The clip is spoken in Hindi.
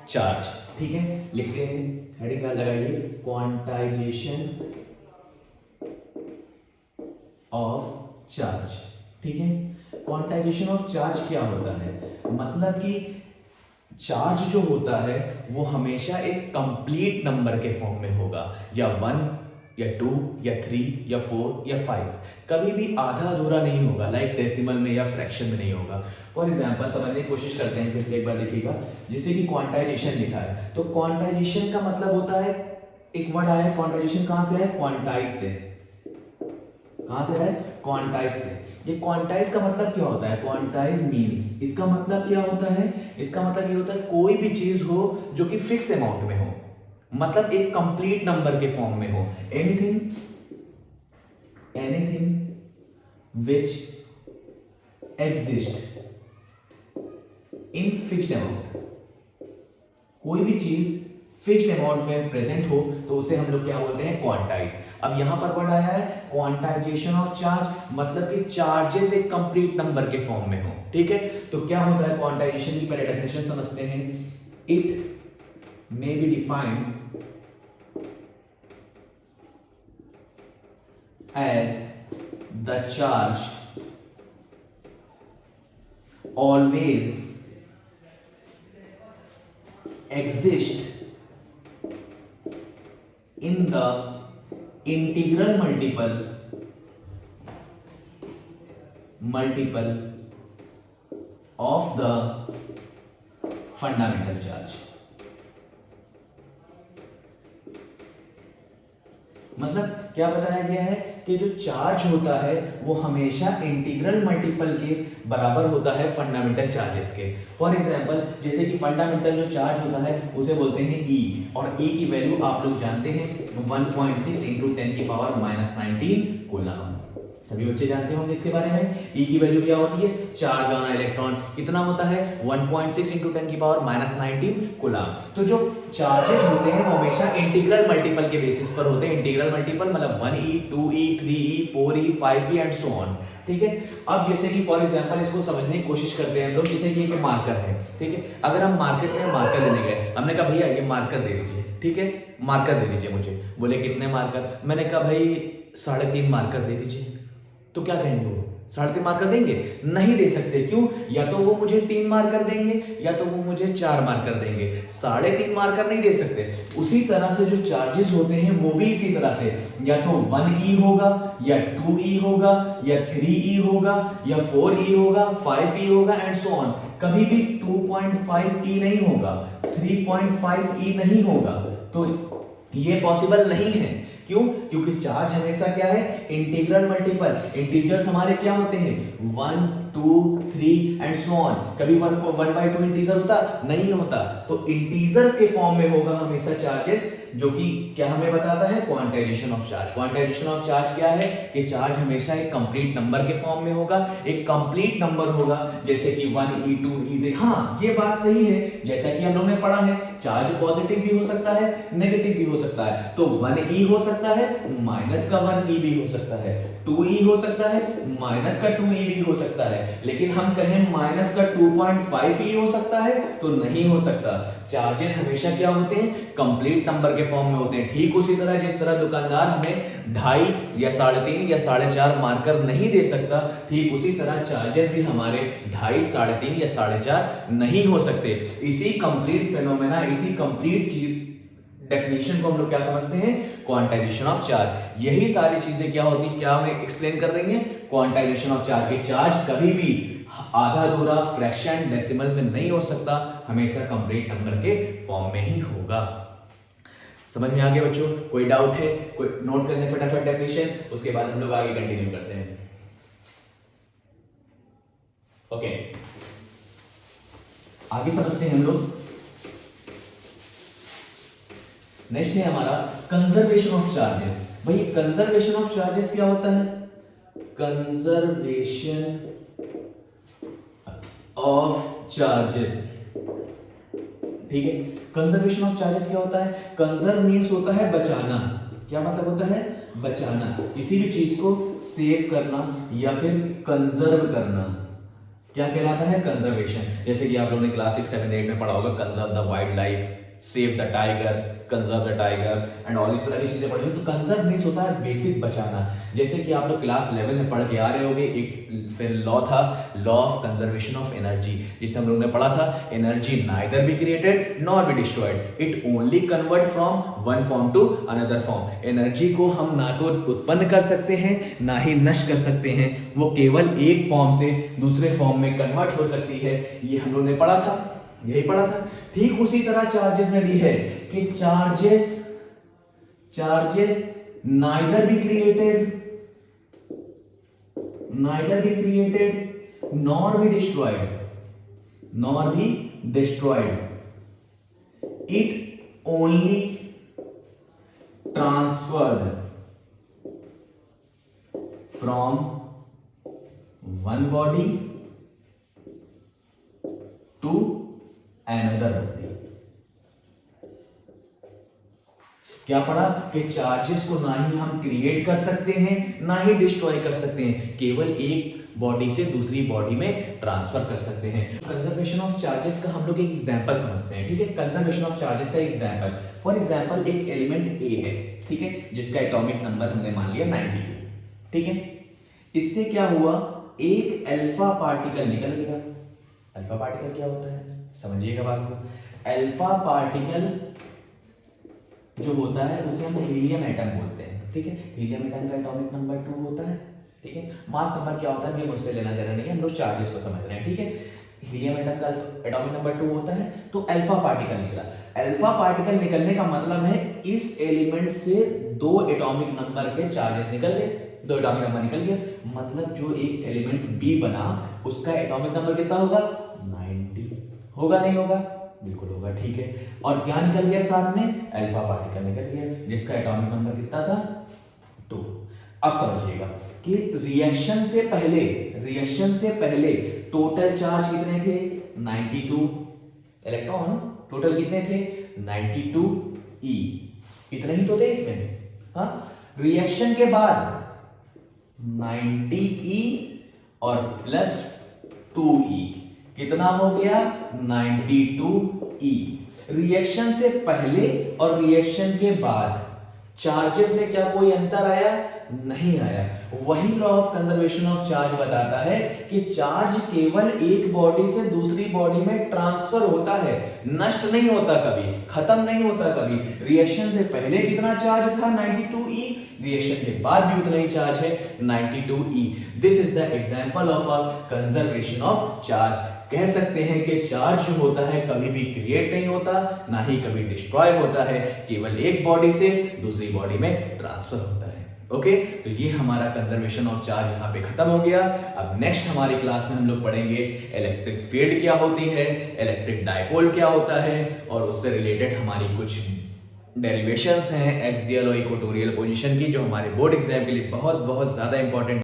चार्ज। ठीक है, लिखते हैं, हेडिंग लगाइए, क्वांटाइजेशन ऑफ चार्ज। ठीक है, क्वांटाइजेशन ऑफ चार्ज क्या होता है, मतलब कि चार्ज जो होता है वो हमेशा एक कंप्लीट नंबर के फॉर्म में होगा, या 1 या 2 या 3 या 4 या 5, कभी भी आधा अधूरा नहीं होगा, लाइक डेसिमल में या फ्रैक्शन में नहीं होगा। फॉर एग्जांपल समझने की कोशिश करते हैं, फिर से एक बार देखिएगा, जैसे कि क्वांटाइजेशन लिखा है, तो क्वांटाइजेशन का मतलब होता है, एक वर्ड आया है क्वांटाइजेशन, कहां से है, क्वांटाइज से। कहां से है, क्वांटाइज से। ये क्वांटाइज का मतलब क्या होता है, क्वांटाइज मींस, इसका मतलब क्या होता है, इसका मतलब ये होता है कोई भी चीज हो जो कि फिक्स अमाउंट में हो, मतलब एक कंप्लीट नंबर के फॉर्म में हो, anything which exist in fixed amount, कोई भी चीज फिक्स्ड अमाउंट में प्रेजेंट हो तो उसे हम लोग क्या बोलते हैं, क्वांटाइज। अब यहां पर वर्ड आया है क्वांटाइजेशन ऑफ चार्ज, मतलब कि चार्जेस एक कंप्लीट नंबर के फॉर्म में हो। ठीक है, तो क्या होता है क्वांटाइजेशन की, पहले डेफिनेशन समझते हैं। It may be defined as the charge always exist in the integral multiple of the fundamental charge। मतलब क्या बताया गया है कि जो चार्ज होता है वो हमेशा इंटीग्रल मल्टीपल के बराबर होता है फंडामेंटल चार्जेस के। फॉर एग्जांपल, जैसे कि फंडामेंटल जो चार्ज होता है उसे बोलते हैं E, और E की वैल्यू आप लोग जानते हैं 1.6 इंटू 10 की पावर -19 कूलम। सभी बच्चे जानते होंगे इसके बारे में। E की वैल्यू क्या होती है, चार्ज ऑन इलेक्ट्रॉन कितना होता है, 1.6 इंटू 10 की पावर -19 कूलम। तो जो चार्जेस होते हैं वो हमेशा इंटीग्रल मल्टीपल के बेसिस पर होते हैं। इंटीग्रल मल्टीपल मतलब 1e 2e 3e 4e 5e and so on. ठीक है, अब जैसे कि फॉर एग्जांपल इसको समझने की कोशिश करते हैं हम लोग, जैसे कि एक मार्कर है। ठीक है, अगर हम मार्केट में मार्कर लेने गए, हमने कहा भैया ये मार्कर दे दीजिए, ठीक है, मार्कर दे दीजिए मुझे। बोले कितने मार्कर, मैंने कहा भाई 3.5 मार्कर दे दीजिए। तो क्या कहेंगे वो, 3.5 मार्कर देंगे, नहीं दे सकते। क्यों, या तो वो मुझे 3 मार्कर देंगे या तो वो मुझे 4 मार्कर देंगे, 3.5 मार्कर नहीं दे सकते। उसी तरह से जो चार्जेस होते हैं वो भी इसी तरह से, या तो 1e होगा या 2e होगा या 3e होगा या 4e होगा 5e होगा एंड सो ऑन। कभी भी 2.5e नहीं होगा, 3.5e नहीं होगा। तो ये पॉसिबल नहीं है। क्यों, क्योंकि चार्ज हमेशा क्या है, इंटीग्रल मल्टीपल। इंटीजर्स हमारे क्या होते हैं, 1 2 3 एंड सो ऑन। कभी 1/2 इंटीजर होता नहीं होता। तो इंटीजर के फॉर्म में होगा हमेशा चार्जेस, जो कि क्या हमें बताता है, quantization of charge. Quantization of charge क्या है कि चार्ज हमेशा एक कंप्लीट नंबर के फॉर्म में होगा, एक कंप्लीट नंबर होगा, जैसे कि 1e 2e 3। हाँ, ये बात सही है, जैसा कि हम लोग ने पढ़ा है, चार्ज पॉजिटिव भी हो सकता है, नेगेटिव भी हो सकता है। तो 1e हो सकता है, माइनस का 1e भी हो सकता है, 2e हो सकता है, माइनस का 2e भी हो सकता है। लेकिन हम कहें माइनस का 2.5e हो सकता है, तो नहीं हो सकता। चार्जेस हमेशा क्या होते हैं, कंप्लीट नंबर के फॉर्म में होते हैं। ठीक उसी तरह जिस तरह दुकानदार हमें 2.5 या 3.5 या 4.5 मार्कर नहीं दे सकता, ठीक उसी तरह चार्जेस भी हमारे 2.5 3.5 या 4.5 नहीं हो सकते। इसी कंप्लीट फेनोमेना, इसी कंप्लीट चीज डेफिनेशन को हम लोग क्या समझते हैं, क्वांटाइजेशन ऑफ चार्ज। यही सारी चीजें क्या होती, क्या हमें एक्सप्लेन कर रही हैं, क्वांटाइजेशन ऑफ चार्ज। के चार्ज कभी भी आधा अधूरा, फ्रैक्शन, डेसिमल में नहीं हो सकता, हमेशा कंप्लीट नंबर के फॉर्म में ही होगा। समझ में आ गया बच्चों, कोई डाउट है, कोई नोट कर ले फटाफट डेफिनेशन, उसके बाद हम लोग आगे कंटिन्यू करते हैं। ओके, आगे समझते हैं हम लोग। नेक्स्ट है हमारा कंजर्वेशन ऑफ चार्जेस। भाई कंजर्वेशन ऑफ चार्जेस क्या होता है, कंजर्वेशन ऑफ चार्जेस। ठीक है, कंजर्वेशन ऑफ चार्जेस क्या होता है, कंजर्व मींस होता है बचाना। क्या मतलब होता है, बचाना, किसी भी चीज को सेव करना या फिर कंजर्व करना। क्या कहलाता है? कंजर्वेशन। जैसे कि आप लोगों ने क्लास 6, 7, 8 में पढ़ा होगा, conserve the wild life, save the tiger, conserve the tiger and all इस तरह की चीजें पढ़ी हो। तो कंजर्व मींस होता है बेसिक बचाना। जैसे कि आप लोग क्लास 11 में पढ़ के आ रहे होगे, एक फिर लॉ था, law of conservation of energy, जिसे हम लोगों ने पढ़ा था, energy neither be created nor be destroyed, it only convert from one form to another form. Energy को हम ना तो उत्पन्न कर सकते हैं ना ही नष्ट कर सकते हैं, वो केवल एक फॉर्म से दूसरे फॉर्म में कन्वर्ट हो सकती है। ये हम लोगों ने पढ़ा था, यही पढ़ा था। ठीक उसी तरह चार्जेस में भी है कि charges neither be created nor be destroyed, it only transferred from one body to another body। क्या पढ़ा कि चार्जेस को ना ही हम क्रिएट कर सकते हैं ना ही डिस्ट्रॉय कर सकते हैं, केवल एक बॉडी से दूसरी बॉडी में ट्रांसफर कर सकते हैं। कंजर्वेशन ऑफ चार्जेस का हम लोग एक एग्जांपल समझते हैं, ठीक है? कंजर्वेशन ऑफ चार्जेस का एग्जांपल, फॉर एग्जांपल एक एलिमेंट ए है, ठीक है, जिसका एटॉमिक नंबर हमने मान लिया 92, ठीक है? इससे क्या हुआ, एक अल्फा पार्टिकल निकल गया। अल्फा पार्टिकल क्या होता है समझिएगा बात को। अल्फा पार्टिकल जो होता है उसे हम हीलियम एटम बोलते हैं, ठीक है? हीलियम एटम का एटॉमिक नंबर 2 होता है, ठीक है? मास नंबर क्या होता है ये मुझसे लेना देना नहीं है, हम लोग चार्जेस को समझ रहे हैं, ठीक है? हीलियम एटम का एटॉमिक नंबर 2 होता है, तो अल्फा पार्टिकल निकला। अल्फा पार्टिकल निकलने का मतलब है इस एलिमेंट से 2 एटॉमिक नंबर के चार्जेस निकल गए, 2 एटॉमिक नंबर निकल गया। मतलब जो एक एलिमेंट बी बना उसका एटॉमिक नंबर कितना होगा, 90 होगा, नहीं होगा? बिल्कुल होगा, ठीक है? और क्या निकल गया साथ में, अल्फा पार्टिकल निकल गया जिसका एटॉमिक नंबर कितना था, 2। अब समझिएगा कि रिएक्शन से पहले टोटल चार्ज कितने थे, 92 इलेक्ट्रॉन, टोटल कितने थे, 92 ई, इतने ही तो थे इसमें, हाँ? रिएक्शन के बाद 90 ई और प्लस 2 ई, कितना हो गया, 92 ई। रिएक्शन से पहले और रिएक्शन के बाद चार्जेस में क्या कोई अंतर आया, नहीं आया। वही law of conservation of charge बताता है कि चार्ज केवल एक बॉडी से दूसरी बॉडी में ट्रांसफर होता है, नष्ट नहीं होता कभी, खत्म नहीं होता कभी। रिएक्शन से पहले जितना चार्ज था 92 ई, रिएक्शन के बाद भी उतना ही चार्ज है 92 E. This is the example of a conservation of charge. कह सकते हैं कि चार्ज जो होता है कभी भी क्रिएट नहीं होता ना ही कभी डिस्ट्रॉय होता है, केवल एक बॉडी से दूसरी बॉडी में ट्रांसफर होता है। ओके, तो ये हमारा कंजर्वेशन ऑफ चार्ज यहाँ पे खत्म हो गया। अब नेक्स्ट हमारी क्लास में हम लोग पढ़ेंगे इलेक्ट्रिक फील्ड क्या होती है, इलेक्ट्रिक डायपोल क्या होता है, और उससे रिलेटेड हमारी कुछ डेरिवेशंस हैं एक्सियल और इक्वेटोरियल पोजीशन की, जो हमारे बोर्ड एग्जाम के लिए बहुत बहुत ज्यादा इंपॉर्टेंट